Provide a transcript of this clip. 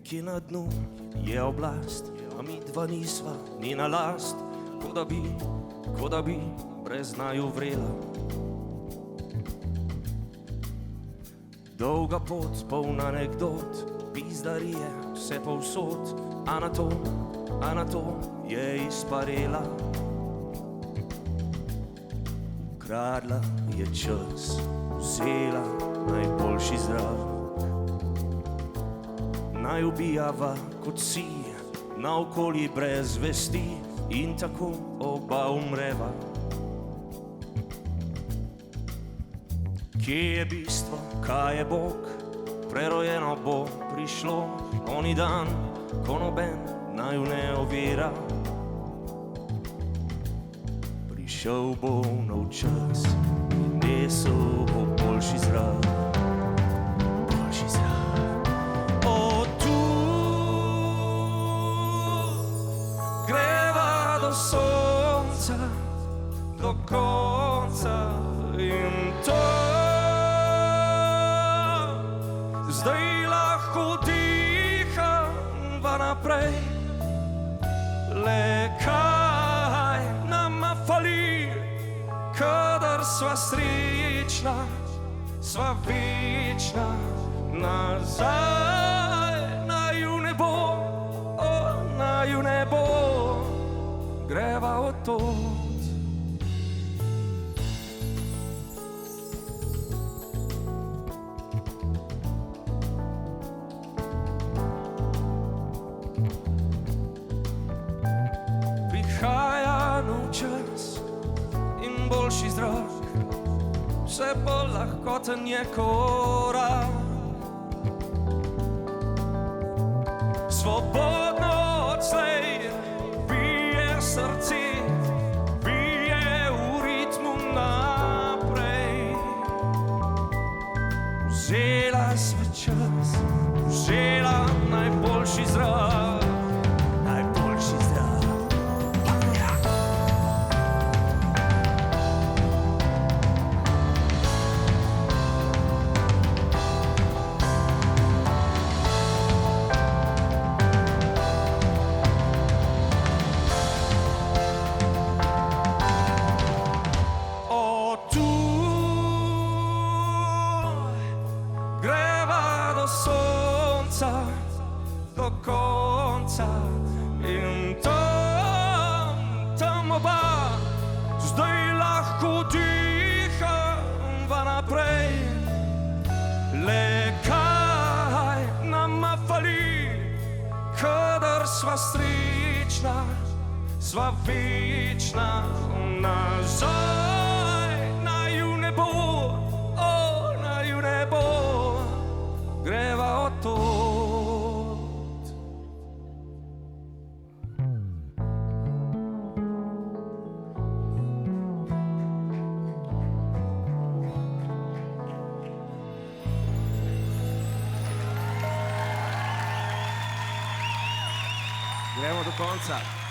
Nekje na dnu je oblast, a mi dva nisva ni na last, ko da bi brez naju vrela. Dolga pot, polna anekdot, pizdarije, vse povsod, a na to je izparela. Ukradla je čas, vzela najboljši zrak. Naj ubijava kot si, naokoli brez vesti, in tako oba umreva. Kje je bistvo, kaj je Bog, prerojeno bo prišlo, oni dan, ko noben naju ne ovira. Prišel bo nov čas, nesel bo boljši zrak. Sonca do konca in to zdaj lahko dihava naprej. Le kaj nama fali, kadar sva srečna, sva večna, nazaj naju ne bo, naju ne bo. Greva od tod. Prihaja nov čas in boljši zrak, vse bolj lahkoten je korak. Svobodno odslej srce bije v ritmu naprej. Vzela sva čas, vzela najboljši zrak, najboljši zrak. Sonca do konca in tam oba zdaj lahko dihava naprej. Le kaj nama fali, kadar sva srečna, sva večna, nazaj naju ne bo, naju ne bo. Greva od tod. Gremo do konca.